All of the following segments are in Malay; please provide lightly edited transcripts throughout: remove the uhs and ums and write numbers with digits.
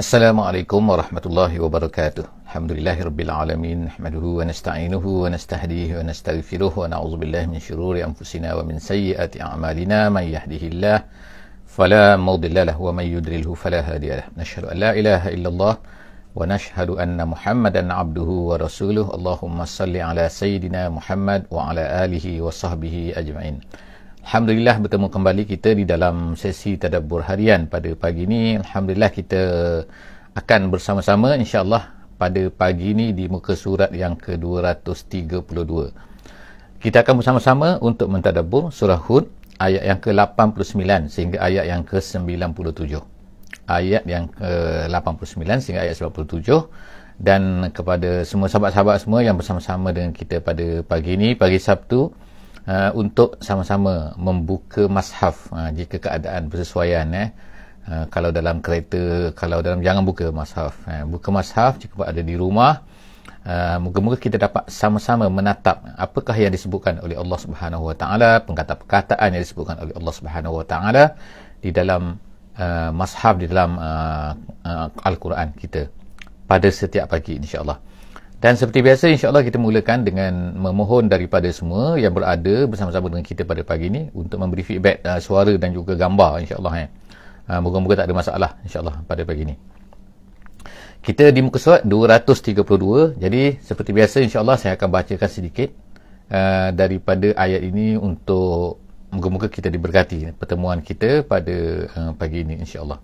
Assalamualaikum warahmatullahi wabarakatuh. Alhamdulillahirabbil alamin, nahmaduhu wa nasta'inuhu wa nastahdihi wa nastaghfiruh wa na'udzu billahi min syururi anfusina wa min sayyiati a'malina. May yahdihillahu fala mudilla lahu wa may yudlilhu fala hadiya lahu. Nashhadu an la ilaha illallah wa nashhadu anna Muhammadan 'abduhu wa rasuluh. Allahumma salli ala sayyidina Muhammad wa ala alihi wa sahbihi ajma'in. Alhamdulillah, bertemu kembali kita di dalam sesi tadabbur harian pada pagi ini. Alhamdulillah, kita akan bersama-sama insya-Allah pada pagi ini di muka surat yang ke-232. Kita akan bersama-sama untuk mentadabbur surah Hud ayat yang ke-89 sehingga ayat yang ke-97. Ayat yang ke-89 sehingga ayat 97. Dan kepada semua sahabat-sahabat semua yang bersama-sama dengan kita pada pagi ini, pagi Sabtu, untuk sama-sama membuka mushaf jika keadaan bersesuaian. Kalau dalam kereta, kalau dalam, jangan buka mushaf. Buka mushaf jika ada di rumah. Moga-moga kita dapat sama-sama menatap apakah yang disebutkan oleh Allah Subhanahu Wa Taala, perkataan yang disebutkan oleh Allah Subhanahu Wa Taala di dalam mushaf, di dalam Al-Quran kita pada setiap pagi, insya-Allah. Dan seperti biasa, insya-Allah kita mulakan dengan memohon daripada semua yang berada bersama-sama dengan kita pada pagi ini untuk memberi feedback suara dan juga gambar, insya-Allah. Moga-moga tak ada masalah, insya-Allah, pada pagi ini. Kita di muka surat 232. Jadi seperti biasa, insya-Allah saya akan bacakan sedikit daripada ayat ini untuk moga-moga kita diberkati pertemuan kita pada pagi ini, insya-Allah.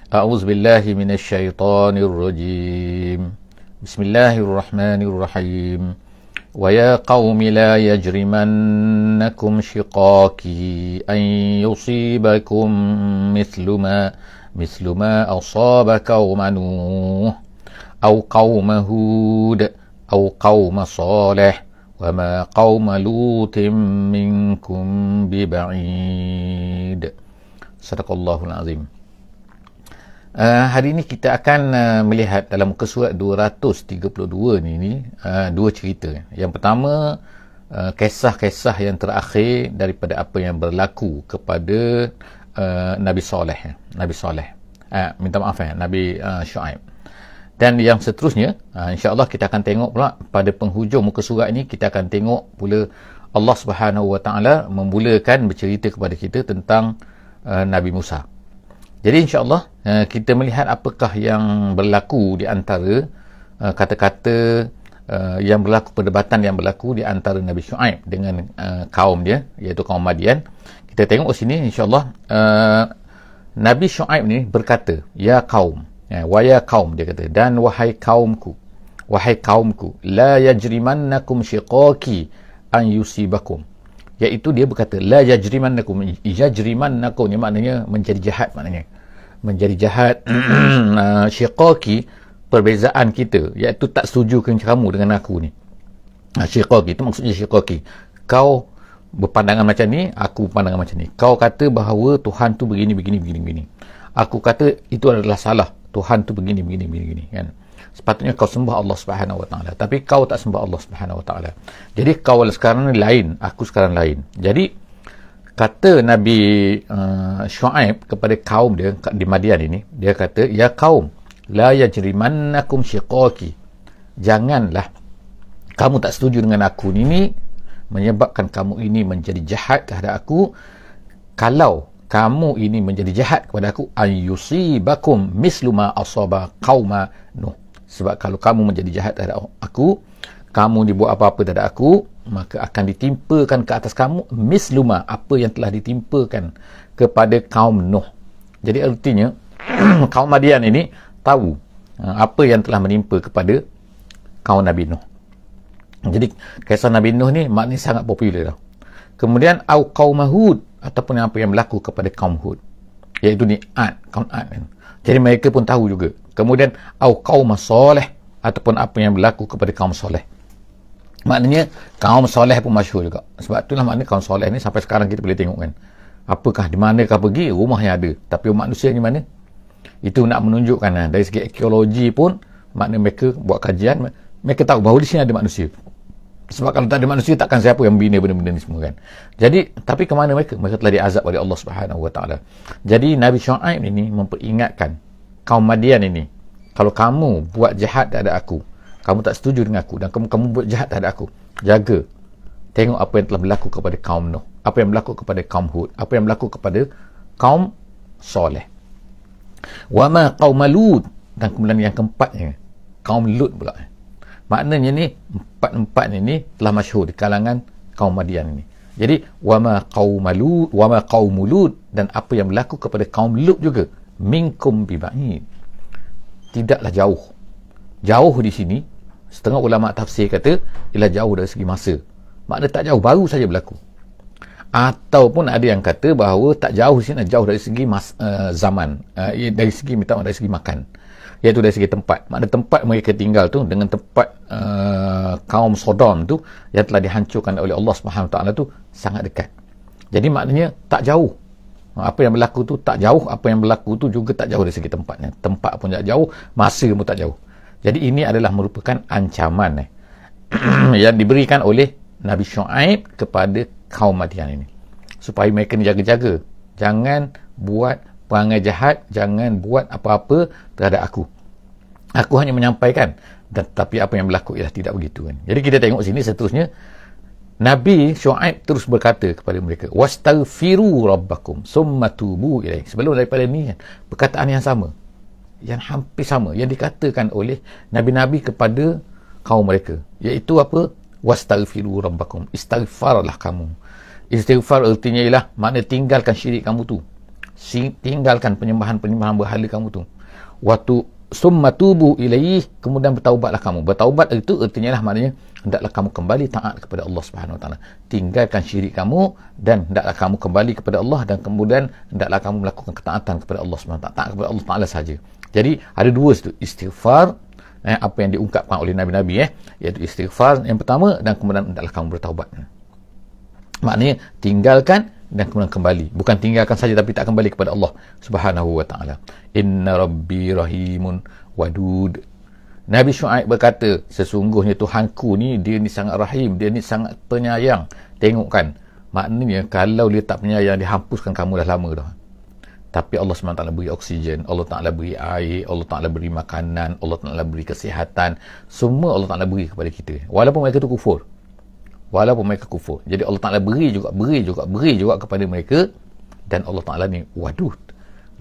A'udzubillahi minasyaitonirrajim. Bismillahirrahmanirrahim. Wa ya qaumi la yajrimannakum shiqaqi an yusibakum mithlu ma asaba qauma Nuh aw qauma Hud aw qauma Salih wa ma qauma Lutin minkum biba'id. Sadaqallahul azim. Hari ini kita akan melihat dalam muka surat 232 ni dua cerita. Yang pertama, kisah-kisah yang terakhir daripada apa yang berlaku kepada Nabi Saleh. Nabi Syuaib. Dan yang seterusnya, insya-Allah kita akan tengok pula pada penghujung muka surat ini, kita akan tengok pula Allah Subhanahu Wa Taala memulakan bercerita kepada kita tentang Nabi Musa. Jadi insya-Allah kita melihat apakah yang berlaku di antara kata-kata yang berlaku, perdebatan yang berlaku di antara Nabi Syuaib dengan kaum dia, iaitu kaum Madian. Kita tengok sini insya-Allah, Nabi Syuaib ni berkata, ya kaum, wa ya kaum, dia kata, dan wahai kaumku, la yajrimannakum shiqaqi an yusibakum. Iaitu dia berkata, la yajrimannakum ni maknanya menjadi jahat, syiqaqi, perbezaan kita, iaitu tak setuju kamu dengan aku ni. Syiqaqi itu maksudnya syiqaqi, kau berpandangan macam ni, aku berpandangan macam ni. Kau kata bahawa Tuhan tu begini, aku kata itu adalah salah, Tuhan tu begini, kan. Sepatutnya kau sembah Allah Subhanahu Wa Taala, tapi kau tak sembah Allah Subhanahu Wa Taala. Jadi kau sekarang ni lain, aku sekarang lain. Jadi kata Nabi Syuaib kepada kaum dia di Madian ini, dia kata, ya kaum, la yajrimannakum shiqaqi, janganlah kamu tak setuju dengan aku ini menyebabkan kamu ini menjadi jahat terhadap aku. Kalau kamu ini menjadi jahat kepada aku, ayyusibakum mislu ma asaba qauma Nuh. Sebab kalau kamu menjadi jahat terhadap aku, kamu dibuat apa-apa terhadap aku, maka akan ditimpakan ke atas kamu misluma, apa yang telah ditimpakan kepada kaum Nuh. Jadi artinya kaum Madian ini tahu apa yang telah menimpa kepada kaum Nabi Nuh. Jadi kisah Nabi Nuh ni maknanya sangat popular. Kemudian au qaum Hud, ataupun apa yang berlaku kepada kaum Hud, iaitu ni kaum Ad kan. Jadi mereka pun tahu juga. Kemudian au qaum Salih, ataupun apa yang berlaku kepada kaum Saleh. Maknanya kaum Saleh pun masyhur juga. Sebab itulah maknanya kaum Saleh ni sampai sekarang kita boleh tengok kan, apakah di manakah pergi, rumah yang ada, tapi manusia ni mana. Itu nak menunjukkan dari segi arkeologi pun, maknanya mereka buat kajian, mereka tahu bahawa di sini ada manusia. Sebab kalau tak ada manusia, takkan siapa yang membina benda-benda ni semua kan. Jadi, tapi ke mana mereka? Mereka telah diazab oleh Allah Subhanahu Wa Taala. Jadi Nabi Syuaib ini memperingatkan kaum Madian ini Kalau kamu buat jahat terhadap aku, kamu tak setuju dengan aku, dan kamu buat jahat terhadap aku, jaga. Tengok apa yang telah berlaku kepada kaum Nuh, apa yang berlaku kepada kaum Hud, apa yang berlaku kepada kaum Soleh. Wa ma qaum Lut, dan kemudian yang keempatnya kaum Lut pula. Maknanya ni empat ni telah masyhur di kalangan kaum Madian ini. Jadi wa ma qaum Lut, dan apa yang berlaku kepada kaum Lut juga, minkum biba'id, tidaklah jauh. Jauh di sini setengah ulama tafsir kata ialah jauh dari segi masa. Makna tak jauh, baru saja berlaku. Ataupun ada yang kata bahawa tak jauh di sini, jauh dari segi zaman, dari segi dari segi makan, iaitu dari segi tempat. Makna tempat mereka tinggal tu dengan tempat kaum Sodom tu yang telah dihancurkan oleh Allah Subhanahu Wa Taala tu sangat dekat. Jadi maknanya tak jauh. Apa yang berlaku tu tak jauh, apa yang berlaku tu juga tak jauh dari segi tempatnya. Tempat pun tak jauh, masa pun tak jauh. Jadi ini adalah merupakan ancaman yang diberikan oleh Nabi Syuaib kepada kaum Madian ini, supaya mereka ni jaga-jaga, jangan buat perangai jahat, jangan buat apa-apa terhadap aku. Aku hanya menyampaikan, tapi apa yang berlaku ialah tidak begitu kan. Jadi kita tengok sini seterusnya, Nabi Syuaib terus berkata kepada mereka, wastaghfiru rabbakum summa tubu ilaih. Sebelum daripada ni kan, perkataan yang sama, yang hampir sama, yang dikatakan oleh nabi-nabi kepada kaum mereka, iaitu apa? Wastaghfiru rabbakum, istighfarlah kamu. Istighfar artinya ialah makna tinggalkan syirik kamu tu, tinggalkan penyembahan-penyembahan berhala kamu tu. Waktu summa tubu ilaih, kemudian bertaubatlah kamu. Bertaubat itu artinya lah maknanya hendaklah kamu kembali taat kepada Allah Subhanahu Wa Taala. Tinggalkan syirik kamu dan hendaklah kamu kembali kepada Allah, dan kemudian hendaklah kamu melakukan ketaatan kepada Allah Subhanahu Wa Taala, taat kepada Allah Taala saja. Jadi ada dua situ, istighfar, apa yang diungkapkan oleh nabi-nabi, iaitu istighfar yang pertama, dan kemudian hendaklah kamu bertaubat. Maknanya tinggalkan dan kemudian kembali, bukan tinggalkan saja tapi tak kembali kepada Allah Subhanahu Wa Taala. Inna rabbi rahimun wadud. Nabi Syuaib berkata, sesungguhnya Tuhanku ni, dia ni sangat rahim, dia ni sangat penyayang. Tengok kan, maknanya kalau dia tak penyayang, dia hapuskan kamu dah lama dah. Tapi Allah SWT beri oksigen, Allah Ta'ala beri air, Allah Ta'ala beri makanan, Allah Ta'ala beri kesihatan, semua Allah Ta'ala beri kepada kita, walaupun mereka tu kufur. Walaupun mereka kufur, jadi Allah Ta'ala beri juga kepada mereka. Dan Allah Ta'ala ni wadud.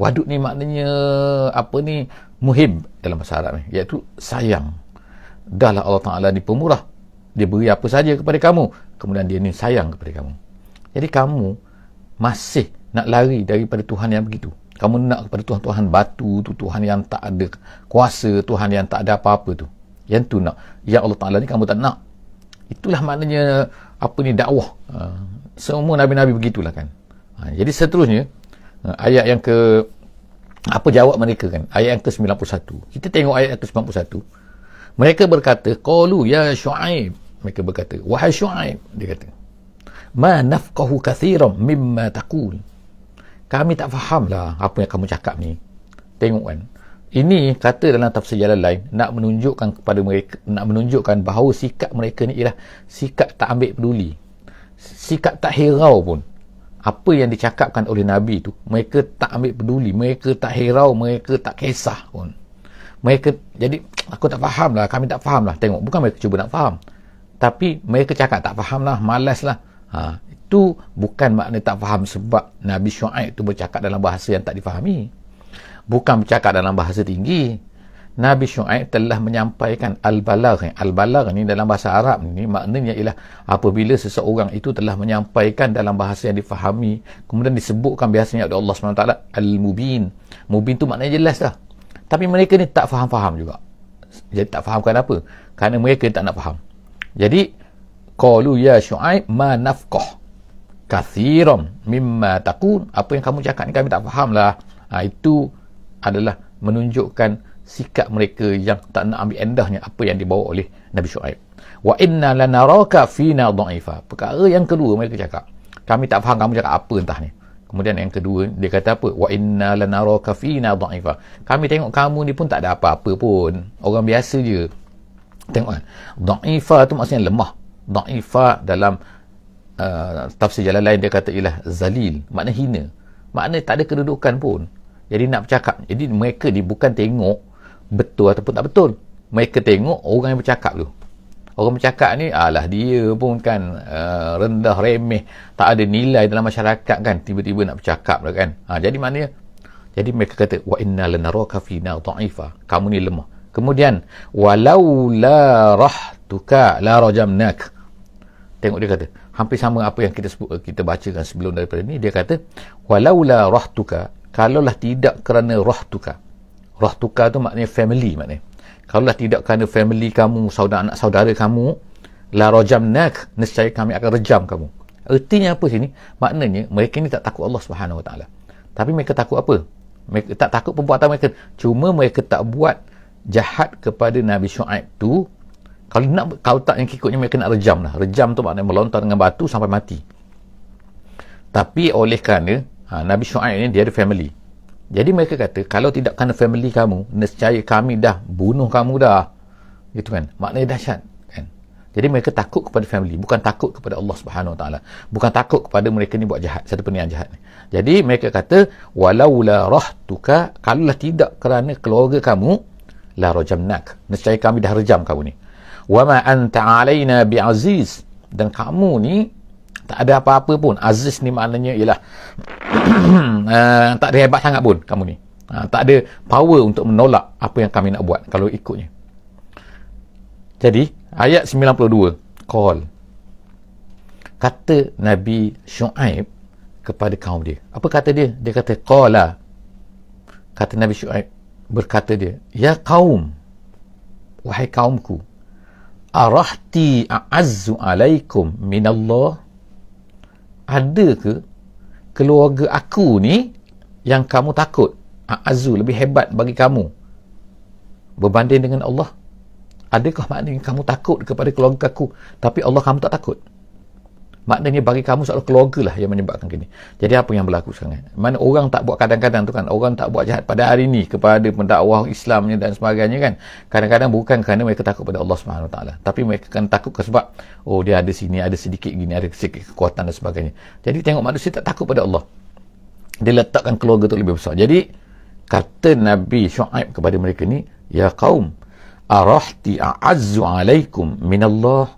Wadud ni maknanya apa ni, muhib dalam bahasa Arab ni, iaitu sayang. Dahlah Allah Ta'ala ni pemurah, dia beri apa saja kepada kamu, kemudian dia ni sayang kepada kamu. Jadi kamu masih nak lari daripada Tuhan yang begitu. Kamu nak kepada Tuhan batu tu, Tuhan yang tak ada kuasa, Tuhan yang tak ada apa-apa tu. Yang tu nak. Yang Allah Ta'ala ni kamu tak nak. Itulah maknanya apa ni, dakwah. Semua nabi-nabi begitulah kan. Jadi seterusnya, ayat yang ke, apa jawab mereka kan? Ayat yang ke-91. Kita tengok ayat yang ke-91. Mereka berkata, qalu ya Syuaib. Mereka berkata, wahai Syuaib, dia kata, ma nafqahu kathiran mimma taqul. Kami tak faham lah apa yang kamu cakap ni. Tengok kan, ini kata dalam tafsir Jalalain, nak menunjukkan kepada mereka, nak menunjukkan bahawa sikap mereka ni ialah sikap tak ambil peduli, sikap tak hirau pun apa yang dicakapkan oleh Nabi tu. Mereka tak ambil peduli, mereka tak hirau, mereka tak kisah pun. Mereka, jadi aku tak faham lah, kami tak faham lah. Tengok, bukan mereka cuba nak faham, tapi mereka cakap tak faham lah, malas lah. Itu bukan makna tak faham sebab Nabi Syuaib itu bercakap dalam bahasa yang tak difahami, bukan bercakap dalam bahasa tinggi. Nabi Syuaib telah menyampaikan al-balagh. Al-balagh ni dalam bahasa Arab ni maknanya ialah apabila seseorang itu telah menyampaikan dalam bahasa yang difahami, kemudian disebutkan biasanya oleh Allah SWT al-mubin. Mubin tu maknanya jelas dah, tapi mereka ni tak faham-faham juga. Jadi tak faham kenapa? Kerana mereka tak nak faham. Jadi qalu ya Syuaib ma nafqah kathiran mimma taqul. Apa yang kamu cakap ni kami tak faham lah. Itu adalah menunjukkan sikap mereka yang tak nak ambil endahnya apa yang dibawa oleh Nabi Syuaib. Wa inna lanaraka fina dha'ifa. Perkara yang kedua mereka cakap, kami tak faham kamu cakap apa entah ni. Kemudian yang kedua dia kata apa? Wa inna lanaraka fina dha'ifa. Kami tengok kamu ni pun tak ada apa-apa pun, orang biasa je. Tengok kan, dha'ifa tu maksudnya lemah. Dha'ifa dalam tafsir Jalalain dia kata ialah zalil, makna hina, makna tak ada kedudukan pun. Jadi nak bercakap, jadi mereka ni bukan tengok betul ataupun tak betul. Mereka tengok orang yang bercakap tu. Orang bercakap ni, alah dia pun kan rendah, remeh, tak ada nilai dalam masyarakat kan, tiba-tiba nak bercakap lah kan. Jadi maknanya, jadi mereka kata, wa inna lanaraka fina dha'ifa, kamu ni lemah. Kemudian, walau la rahtuka la rajamnak. Tengok dia kata, hampir sama apa yang kita bacakan sebelum daripada ni. Dia kata, walau la rahtuka, kalaulah tidak kerana rahtuka. Rahtuka tu maknanya family maknanya. Kalaulah tidak kerana family kamu, anak saudara kamu, la rajamnak, nescaya kami akan rejam kamu. Ertinya apa sini? Maknanya mereka ni tak takut Allah Subhanahu Wa Taala. Tapi mereka takut apa? Mereka tak takut perbuatan mereka. Cuma mereka tak buat jahat kepada Nabi Syuaib tu. Kalau tak yang ikutnya, mereka nak rejam lah. Rejam tu maknanya melontar dengan batu sampai mati. Tapi oleh kerana Nabi Syuaib ni dia ada family. Jadi mereka kata, kalau tidak kerana family kamu, nescaya kami dah bunuh kamu dah. Gitu kan. Maknanya dahsyat kan. Jadi mereka takut kepada family, bukan takut kepada Allah Subhanahu Wa Taala. Bukan takut kepada mereka ni buat jahat, satu perniagaan jahat ni. Jadi mereka kata, walaula rahtuka, kalaulah tidak kerana keluarga kamu, la rajamnak, nescaya kami dah rejam kamu ni. Wa ma anta alaina bi'aziz, dan kamu ni tak ada apa-apa pun. Aziz ni maknanya ialah tak ada hebat sangat pun kamu ni. Tak ada power untuk menolak apa yang kami nak buat kalau ikutnya. Jadi ayat 92, qal, kata Nabi Syuaib kepada kaum dia. Apa kata dia? Dia kata qala, kata Nabi Syuaib, berkata dia, ya kaum, wahai kaumku, arahti a'azzu alaikum minallah, ada ke keluarga aku ni yang kamu takut, a'azzu, lebih hebat bagi kamu berbanding dengan Allah? Adakah maknanya kamu takut kepada keluarga aku, tapi Allah kamu tak takut? Maknanya bagi kamu seolah keluarga lah yang menyebabkan gini. Jadi apa yang berlaku sekarang? Mana orang tak buat, kadang-kadang tu kan, orang tak buat jahat pada hari ni kepada pendakwah Islamnya dan sebagainya kan. Kadang-kadang bukan kerana mereka takut pada Allah Subhanahu Wa Taala, tapi mereka kan takut sebab dia ada sini, ada sedikit gini, ada sedikit kekuatan dan sebagainya. Jadi tengok manusia tak takut pada Allah, dia letakkan keluarga tu lebih besar. Jadi kata Nabi Syuaib kepada mereka ni, ya qaum, arahti a'azzu alaikum minallah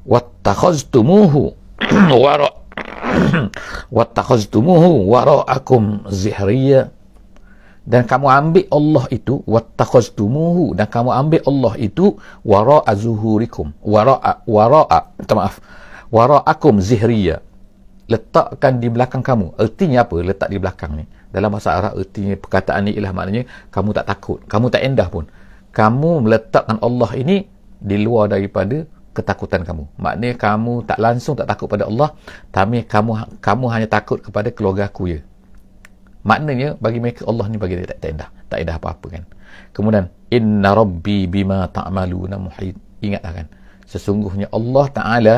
wattakhaztumuhu wattakhaztumuhu wara'akum zihriya, dan kamu ambil Allah itu, wattakhaztumuhu, dan kamu ambil Allah itu, wara'a zuhurikum, wara'akum zihriya, letakkan di belakang kamu. Ertinya apa letak di belakang ni? Dalam bahasa Arab, ertinya perkataan ni ialah maknanya kamu tak takut, kamu tak endah pun, kamu meletakkan Allah ini di luar daripada ketakutan kamu. Maknanya kamu tak langsung tak takut pada Allah, tapi kamu hanya takut kepada keluarga aku je. Maknanya bagi mereka Allah ni bagi dia tak endah apa-apa kan. Kemudian inna rabbi bima ta'maluna muhit. Ingatlah kan, sesungguhnya Allah Ta'ala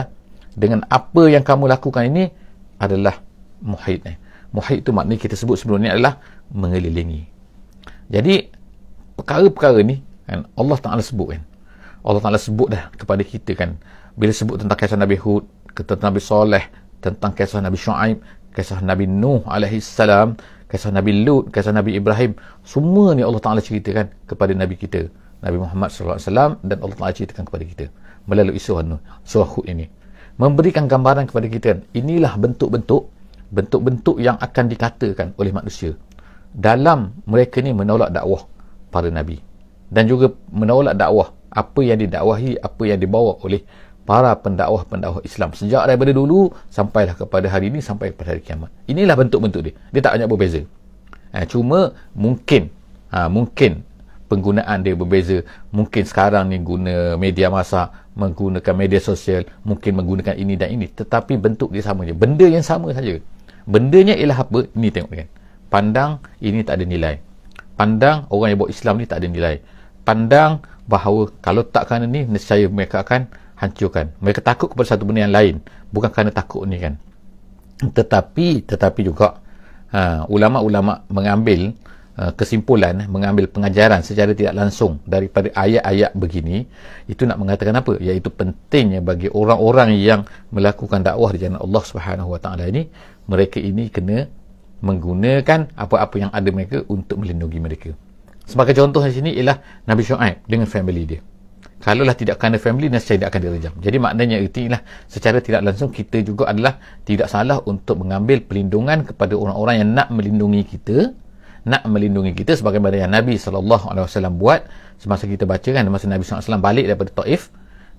dengan apa yang kamu lakukan ini adalah muhit. Muhit tu maknanya kita sebut sebelum ni adalah mengelilingi. Jadi perkara-perkara ni kan Allah Ta'ala sebut kan. Allah Ta'ala sebut dah kepada kita kan. Bila sebut tentang kisah Nabi Hud, tentang Nabi Saleh, tentang kisah Nabi Syuaib, kisah Nabi Nuh alaihissalam, kisah Nabi Lut, kisah Nabi Ibrahim, semua ni Allah Ta'ala ceritakan kepada Nabi kita, Nabi Muhammad SAW, dan Allah Ta'ala ceritakan kepada kita melalui surah Hud ini. Memberikan gambaran kepada kita kan, inilah bentuk-bentuk yang akan dikatakan oleh manusia dalam mereka ni menolak dakwah para Nabi, dan juga menolak dakwah apa yang didakwahi, apa yang dibawa oleh para pendakwah-pendakwah Islam sejak daripada dulu sampailah kepada hari ini, sampai kepada hari kiamat. Inilah bentuk-bentuk dia. Dia tak banyak berbeza. Cuma mungkin penggunaan dia berbeza. Mungkin sekarang ni guna media massa, menggunakan media sosial, mungkin menggunakan ini dan ini, tetapi bentuk dia sama je. Benda yang sama saja. Bendanya ialah apa? Ini tengok kan. Pandang ini tak ada nilai. Pandang orang yang buat Islam ni tak ada nilai. Pandang bahawa kalau tak kerana ni, nescaya mereka akan hancurkan. Mereka takut kepada satu benda yang lain, bukan kerana takut ni kan. Tetapi juga ulama-ulama mengambil kesimpulan, mengambil pengajaran secara tidak langsung daripada ayat-ayat begini. Itu nak mengatakan apa? Iaitu pentingnya bagi orang-orang yang melakukan dakwah di jalan Allah Subhanahu Wa Taala ini, mereka ini kena menggunakan apa-apa yang ada mereka untuk melindungi mereka. Sebagai contoh di sini ialah Nabi Syuaib dengan family dia. Kalaulah tidak kerana family, nescaya tidak akan direjam. Jadi maknanya itulah secara tidak langsung kita juga adalah tidak salah untuk mengambil perlindungan kepada orang-orang yang nak melindungi kita, sebagaimana yang Nabi SAW buat semasa kita baca kan, masa Nabi SAW balik daripada Taif,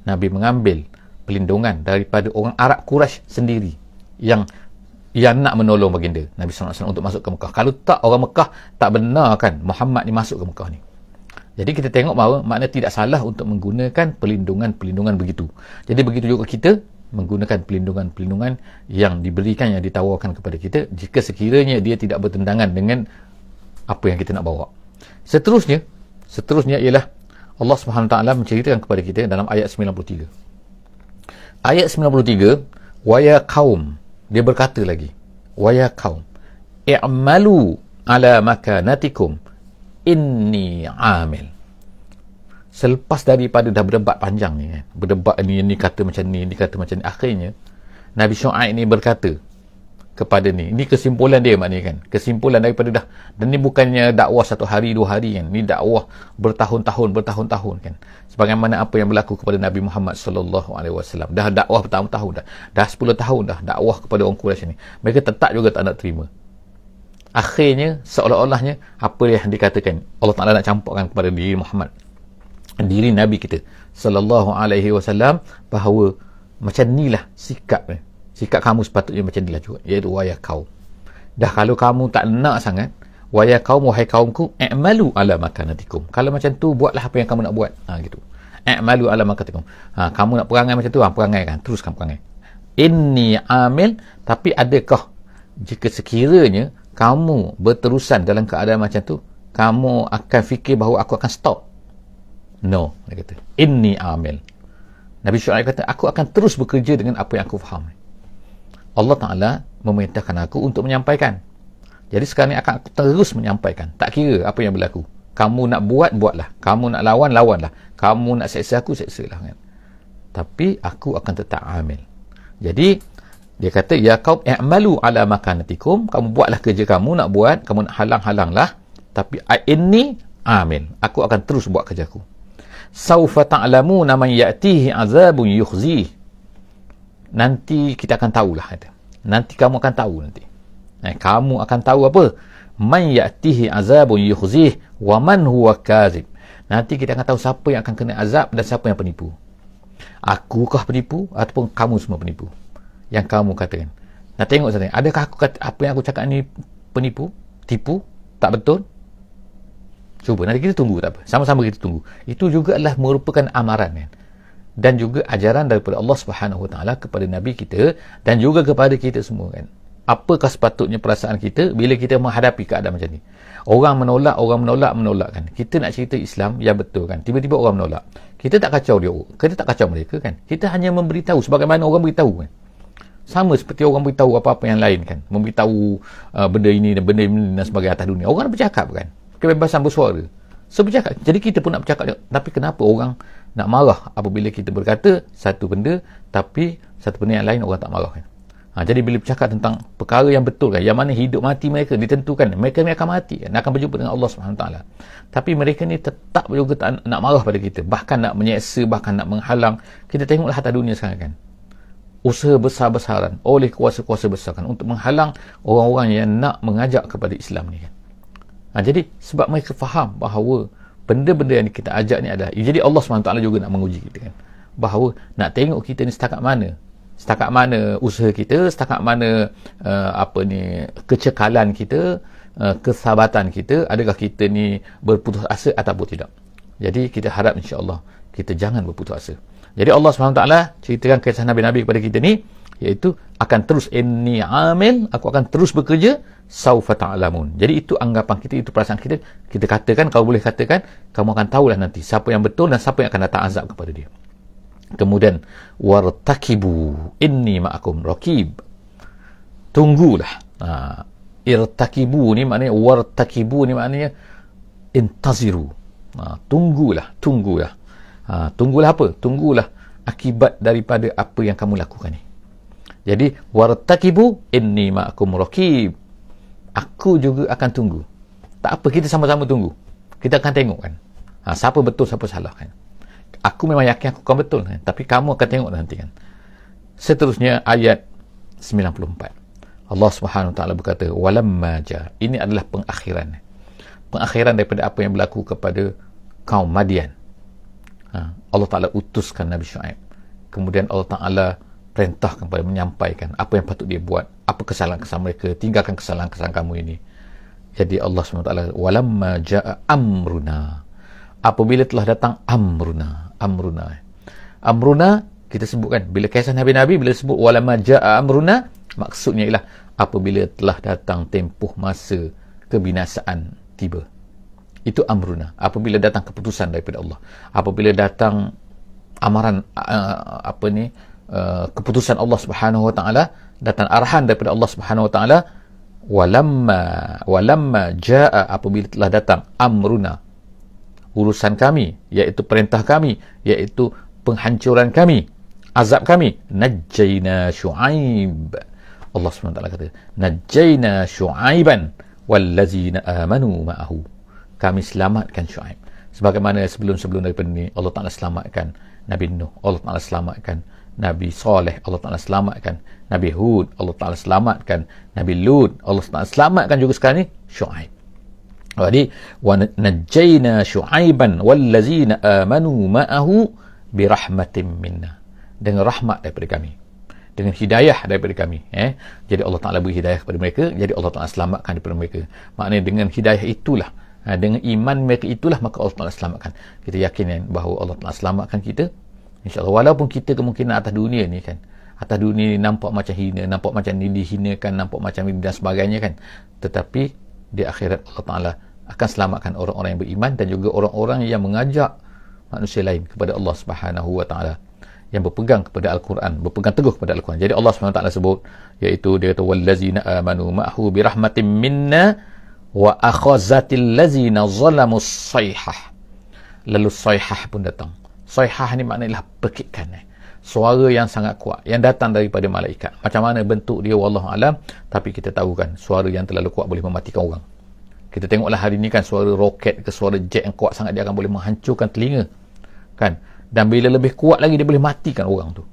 Nabi mengambil perlindungan daripada orang Arab Quraisy sendiri yang nak menolong baginda Nabi SAW untuk masuk ke Mekah. Kalau tak, orang Mekah tak benarkan Muhammad ni masuk ke Mekah ni. Jadi kita tengok bahawa makna tidak salah untuk menggunakan perlindungan begitu. Jadi begitu juga kita menggunakan perlindungan yang diberikan, yang ditawarkan kepada kita, jika sekiranya dia tidak bertentangan dengan apa yang kita nak bawa. Seterusnya ialah Allah Subhanahu Taala menceritakan kepada kita dalam ayat 93. Ayat 93, wa ya qaum, dia berkata lagi, wa ya qaum i'malu ala makanatikum inni amil. Selepas daripada dah berdebat panjang ni kan, berdebat ni kata macam ni, kata macam ni, akhirnya Nabi Syuaib ni berkata kepada ni, ini kesimpulan dia maknanya kan, kesimpulan daripada dah, dan ni bukannya dakwah 1 hari 2 hari kan, ni dakwah bertahun-tahun kan, sebagaimana apa yang berlaku kepada Nabi Muhammad SAW. Dah dakwah bertahun-tahun dah 10 tahun dah dakwah kepada orang Quraisy ni, mereka tetap juga tak nak terima. Akhirnya seolah-olahnya apa yang dikatakan Allah Ta'ala nak campurkan kepada diri Muhammad, diri Nabi kita SAW, bahawa macam inilah sikap kamu sepatutnya macam inilah juga, iaitu waya kaum. Dah kalau kamu tak nak sangat, waya kaum, wahai kaumku, i'malu ala makanatikum, kalau macam tu buatlah apa yang kamu nak buat, gitu. I'malu ala makanatikum, kamu nak perangai macam tu, perangai kan, teruskan perangai. Inni amil, tapi adakah jika sekiranya kamu berterusan dalam keadaan macam tu, kamu akan fikir bahawa aku akan stop? No, dia kata inni amil. Nabi Syuaib kata, aku akan terus bekerja dengan apa yang aku faham. Allah Ta'ala memerintahkan aku untuk menyampaikan. Jadi sekarang ni akan aku terus menyampaikan, tak kira apa yang berlaku. Kamu nak buat, buatlah. Kamu nak lawan, lawanlah. Kamu nak seksa aku, seksalah kan. Tapi aku akan tetap amil. Jadi dia kata, ya qaum i'malu ala makanatikum, kamu buatlah kerja kamu nak buat, kamu nak halang-halanglah, tapi inni amil, aku akan terus buat kerjaku. Saufa ta'lamuna man ya'tihi azabun yukhzih, nanti kita akan tahulah, nanti kamu akan tahu nanti. Kamu akan tahu apa? Man ya'tihi azabun yukhzih wa man huwa kazib, nanti kita akan tahu siapa yang akan kena azab dan siapa yang penipu. Akukah penipu ataupun kamu semua penipu yang kamu katakan? Nak tengok saja, adakah aku kata apa yang aku cakap ni penipu, tipu, tak betul? Cuba nanti kita tunggu, tak apa, sama-sama kita tunggu. Itu juga adalah merupakan amaran kan, dan juga ajaran daripada Allah Subhanahu Wa Taala kepada Nabi kita dan juga kepada kita semua kan. Apakah sepatutnya perasaan kita bila kita menghadapi keadaan macam ni? Orang menolak kan. Kita nak cerita Islam yang betul kan, tiba-tiba orang menolak. Kita tak kacau dia, kita tak kacau mereka kan. Kita hanya memberitahu sebagaimana orang beritahu kan. Sama seperti orang beritahu apa-apa yang lain kan, memberitahu benda ini dan benda ini dan sebagainya atas dunia. Orang bercakap kan, kebebasan bersuara, bercakap. Jadi kita pun nak bercakap, tapi kenapa orang nak marah apabila kita berkata satu benda, tapi satu benda yang lain orang tak marah kan? Jadi bila bercakap tentang perkara yang betul kan, yang mana hidup mati mereka ditentukan, mereka ni akan mati kan, akan berjumpa dengan Allah SWT, tapi mereka ni tetap juga tak nak marah pada kita, bahkan nak menyeksa, bahkan nak menghalang. Kita tengoklah atas dunia sekarang kan, usaha besar-besaran oleh kuasa-kuasa besar kan, untuk menghalang orang-orang yang nak mengajak kepada Islam ni kan. Jadi sebab mereka faham bahawa benda-benda yang kita ajak ni adalah, jadi Allah SWT juga nak menguji kita kan, bahawa nak tengok kita ni setakat mana usaha kita, setakat mana kecekalan kita, kesabatan kita, adakah kita ni berputus asa ataupun tidak. Jadi kita harap insya-Allah kita jangan berputus asa. Jadi Allah SWT ceritakan kisah Nabi-Nabi kepada kita ni, iaitu akan terus, inni amil, aku akan terus bekerja, saufa ta'lamun. Jadi itu anggapan kita, itu perasaan kita. Kita katakan, kalau boleh katakan, kamu akan tahulah nanti siapa yang betul dan siapa yang akan datang azab kepada dia. Kemudian wartakibu inni ma'akum raqib, tunggulah. Irtakibu ni maknanya, wartakibu ni maknanya intaziru. Tunggulah. Tunggulah apa? Tunggulah akibat daripada apa yang kamu lakukan ni. Jadi wartakibu inni ma'akum raqib, aku juga akan tunggu. Tak apa, kita sama-sama tunggu. Kita akan tengok kan, siapa betul siapa salah kan. Aku memang yakin aku kan betul kan, tapi kamu akan tengok nanti kan. Seterusnya ayat 94, Allah Subhanahu Wa Taala berkata, walamma ja, ini adalah pengakhiran daripada apa yang berlaku kepada kaum Madian. Allah Taala utuskan Nabi Syuaib, kemudian Allah Taala perintahkan kepada menyampaikan apa yang patut dia buat, apa kesalahan-kesalahan mereka, tinggalkan kesalahan-kesalahan kamu ini. Jadi Allah SWT, walamma ja'a amruna, apabila telah datang amruna, kita sebutkan, bila kisah Nabi-Nabi, bila sebut walamma ja'a amruna, maksudnya ialah apabila telah datang tempoh masa kebinasaan tiba. Itu amruna, apabila datang keputusan daripada Allah, apabila datang amaran keputusan Allah Subhanahu Wa Taala, datang arahan daripada Allah Subhanahu Wa Taala. Walamma jaa, apabila telah datang amruna, urusan kami, iaitu perintah kami, iaitu penghancuran kami, azab kami, najjayna Syuaib. Allah SWT kata, najjayna Syuaiban wallazina amanu ma'ahu, kami selamatkan Syuaib. Sebagaimana sebelum-sebelum daripada ini, Allah Ta'ala selamatkan Nabi Nuh, Allah Ta'ala selamatkan Nabi Saleh, Allah Ta'ala selamatkan Nabi Hud, Allah Ta'ala selamatkan Nabi Lut, Allah Ta'ala selamatkan juga sekarang ni Syuaib. Jadi wa najjayna Syuaiban wallazina amanu ma'ahu birahmatin minna, dengan rahmat daripada kami, dengan hidayah daripada kami. Jadi Allah Ta'ala beri hidayah kepada mereka, jadi Allah Ta'ala selamatkan daripada mereka. Maknanya dengan hidayah itulah, dengan iman mereka itulah, maka Allah Ta'ala selamatkan. Kita yakin bahawa Allah Ta'ala selamatkan kita, InsyaAllah. Walaupun kita kemungkinan atas dunia ni kan, atas dunia ni nampak macam hina, nampak macam ni dihinakan, nampak macam ini dan sebagainya kan, tetapi di akhirat Allah Ta'ala akan selamatkan orang-orang yang beriman dan juga orang-orang yang mengajak manusia lain kepada Allah Subhanahu Wa Ta'ala, yang berpegang kepada Al-Quran, berpegang teguh kepada Al-Quran. Jadi Allah Subhanahu Wa Ta'ala sebut, iaitu dia kata wallazina amanu ma'hu birahmatin minna wa akhazatil lazina zalamus sayhah. Lalu sayhah pun datang. Sayhah ni maknanya pekikan, suara yang sangat kuat yang datang daripada malaikat. Macam mana bentuk dia wallahu alam, tapi kita tahu kan, suara yang terlalu kuat boleh mematikan orang. Kita tengoklah hari ni kan, suara roket ke suara jet yang kuat sangat, dia akan boleh menghancurkan telinga kan, dan bila lebih kuat lagi dia boleh matikan orang tu,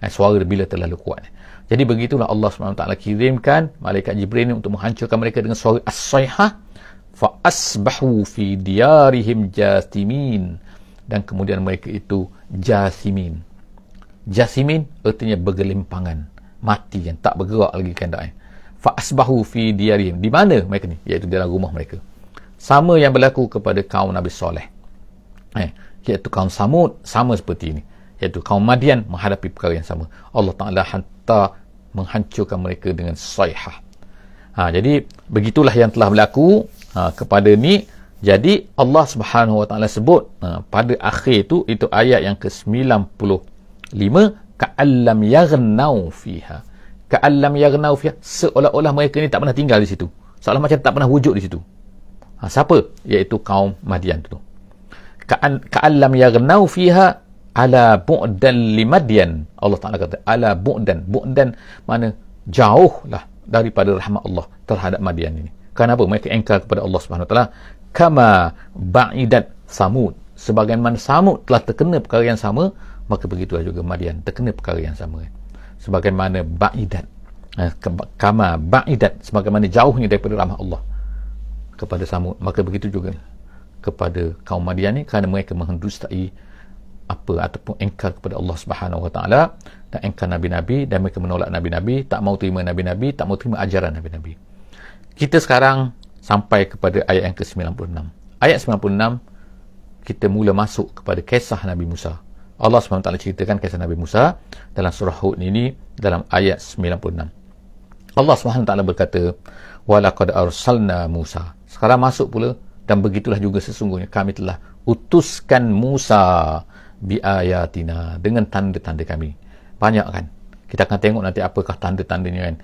suara bila terlalu kuat. Jadi begitulah Allah SWT kirimkan malaikat Jibril untuk menghancurkan mereka dengan suara as-sayhah, fa asbahu fi diyarihim jathimin, dan kemudian mereka itu jasimin. Jasimin artinya bergelimpangan, mati, yang tak bergerak lagi keadaan. Fa asbahu fi diyarihim, di mana mereka ni? Iaitu dalam rumah mereka. Sama yang berlaku kepada kaum Nabi Saleh, iaitu kaum Samud, sama seperti ini, iaitu kaum Madian menghadapi perkara yang sama. Allah Ta'ala hantar menghancurkan mereka dengan sayhah. Jadi begitulah yang telah berlaku kepada ni. Jadi Allah Subhanahu Wa Ta'ala sebut pada akhir itu ayat yang ke-95, ka'allam yaghnau fiha. Ka'allam yaghnau fiha, seolah-olah mereka ni tak pernah tinggal di situ, seolah macam tak pernah wujud di situ. Siapa? Iaitu kaum Madian tu. Ka'allam yaghnau fiha ala bu'dan li Madian. Allah Ta'ala kata ala bu'dan. Bu'dan mana jauhlah daripada rahmat Allah terhadap Madian ini. Kenapa? Mereka engkar kepada Allah Subhanahu Wa Ta'ala. Kama ba'idat Samud, sebagaimana Samud telah terkena perkara yang sama, maka begitulah juga Madian terkena perkara yang sama. Sebagaimana ba'idat, kama ba'idat, sebagaimana jauhnya daripada rahmat Allah kepada Samud, maka begitu juga kepada kaum Madian ni, kerana mereka mendustai ataupun engkar kepada Allah Subhanahu Wa Ta'ala, dan engkar Nabi-Nabi, dan mereka menolak Nabi-Nabi, tak mau terima Nabi-Nabi, tak mau terima ajaran Nabi-Nabi. Kita sekarang sampai kepada ayat yang ke-96. Ayat 96, kita mula masuk kepada kisah Nabi Musa. Allah SWT ceritakan kisah Nabi Musa dalam surah Hud ini, dalam ayat 96. Allah SWT berkata, walaqad arsalna Musa. Sekarang masuk pula, dan begitulah juga sesungguhnya kami telah utuskan Musa biayatina, dengan tanda-tanda kami. Banyak kan? Kita akan tengok nanti apakah tanda-tandanya kan.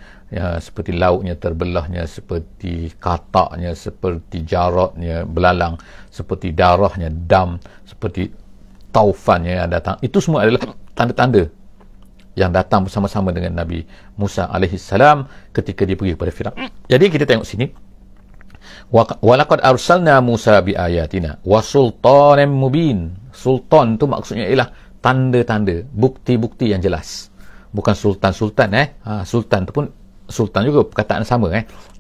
Seperti lautnya terbelahnya, seperti kataknya, seperti jaratnya belalang, seperti darahnya dam, seperti taufannya yang datang. Itu semua adalah tanda-tanda yang datang bersama-sama dengan Nabi Musa alaihi salam ketika dia pergi kepada Firaun. Jadi kita tengok sini, Walaqad arsalna Musa biayatina wa sultanan mubin. Sultan tu maksudnya ialah tanda-tanda, bukti-bukti yang jelas. Bukan sultan-sultan sultan tu pun sultan juga perkataan sama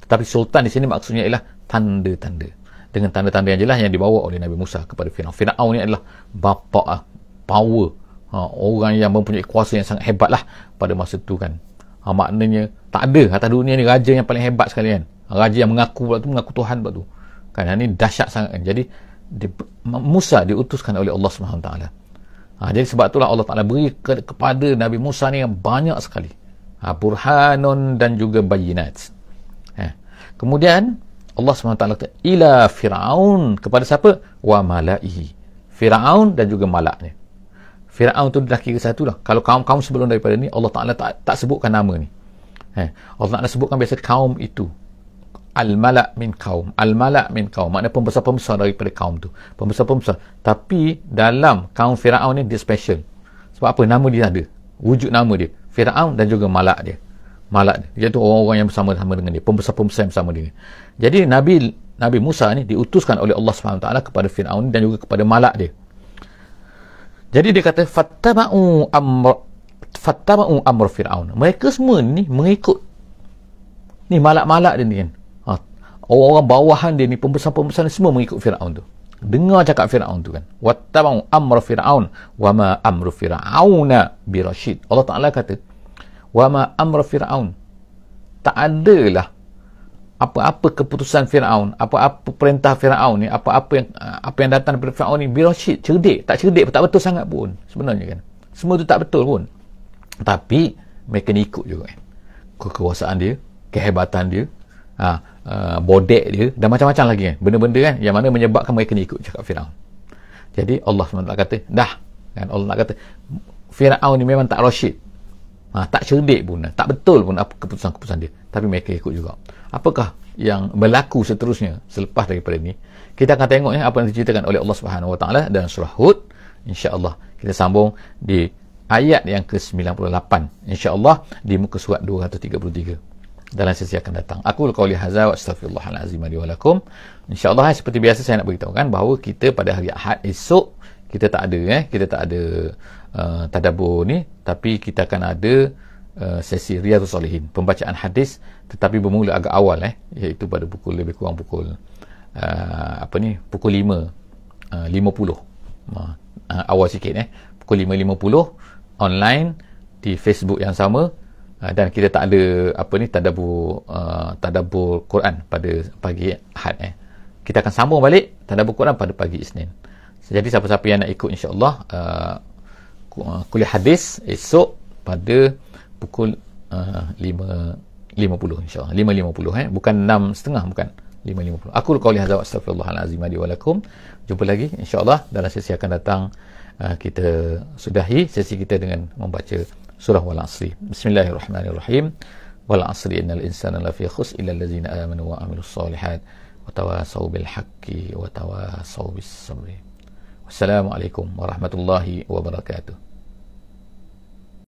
tetapi sultan di sini maksudnya ialah tanda-tanda. Dengan tanda-tanda yang jelas yang dibawa oleh Nabi Musa kepada Firaun. Firaun ni adalah bapa power, orang yang mempunyai kuasa yang sangat hebat lah pada masa tu kan. Maknanya tak ada atas dunia ni raja yang paling hebat sekali kan. Raja yang mengaku pula tu, mengaku Tuhan pula tu kan. Ini dahsyat sangat kan. Jadi Musa diutuskan oleh Allah SWT. Jadi sebab itulah Allah Ta'ala beri kepada Nabi Musa ni yang banyak sekali burhanun dan juga bayinat. Kemudian Allah SWT kata ila Fir'aun, kepada siapa? Wa mala'ihi, Fir'aun dan juga malaknya. Fir'aun tu dah kira satu lah. Kalau kaum-kaum sebelum daripada ni Allah Ta'ala tak sebutkan nama ni. Allah Ta'ala sebutkan biasa kaum itu al-malak min kaum. Al-malak min kaum maknanya pembesar-pembesar daripada kaum tu, pembesar-pembesar. Tapi dalam kaum Firaun ni dia special. Sebab apa? Nama dia ada, wujud nama dia Firaun dan juga malak dia. Malak dia iaitu orang-orang yang bersama-sama dengan dia, pembesar-pembesar yang bersama dia. Jadi Nabi Musa ni diutuskan oleh Allah SWT kepada Firaun dan juga kepada malak dia. Jadi dia kata fattaba'u amr Firaun. Mereka semua ni mengikut ni malak-malak dia ni kan. Orang-orang bawahan dia ni, pembesar-pembesar ni semua mengikut Firaun tu. Dengar cakap Firaun tu kan. Wattaba'u amr Firaun wa ma amru Firauna birasyid. Allah Taala kata wa ma amru Firaun. Tak adalah apa-apa keputusan Firaun, apa-apa perintah Firaun ni, apa yang datang daripada Firaun ni birasyid, cerdik, tak cerdik, tak betul sangat pun sebenarnya kan. Semua tu tak betul pun. Tapi mereka ni ikut juga kan. Kekuasaan dia, kehebatan dia, bodek dia dan macam-macam lagi kan, benda-benda kan yang mana menyebabkan mereka ni ikut cakap Firaun. Jadi Allah SWT kata dah kan, Allah nak kata Firaun ni memang tak rasyid, tak cerdik pun, tak betul pun apa keputusan-keputusan dia, tapi mereka ikut juga. Apakah yang berlaku seterusnya selepas daripada ni? Kita akan tengok apa yang diceritakan oleh Allah Subhanahu Wa Taala dalam surah Hud. InsyaAllah kita sambung di ayat yang ke-98 InsyaAllah di muka surat 233 dalam sesi akan datang. Aku qauli hadza wa astaghfirullahalazim li wa lakum. InsyaAllah seperti biasa saya nak beritahu kan bahawa kita pada hari Ahad esok kita tak ada tadabbur ni, tapi kita akan ada sesi Riyadhus Salihin, pembacaan hadis, tetapi bermula agak awal iaitu pada pukul lebih kurang pukul pukul 5.50 awal sikit pukul 5.50 online di Facebook yang sama. Dan kita tak ada tadabbur Quran pada pagi Ahad kita akan sambung balik tadabbur Quran pada pagi Isnin. Jadi siapa-siapa yang nak ikut insya-Allah kuliah hadis esok pada pukul 5.50 insya-Allah, 5.50 bukan 6.30, bukan 5.50. Aku qauli hadza wa astaghfirullahalazim li wa lakum. Jumpa lagi insya-Allah dalam sesi akan datang. Kita sudahi sesi kita dengan membaca surah Wal Asri. Bismillahirrahmanirrahim. Wal Asri innal insana lafi khusr illa allazina amanu wa amilus solihat wa tawasaw bil haqqi wa tawasaw bis sabri. Wassalamualaikum warahmatullahi wabarakatuh.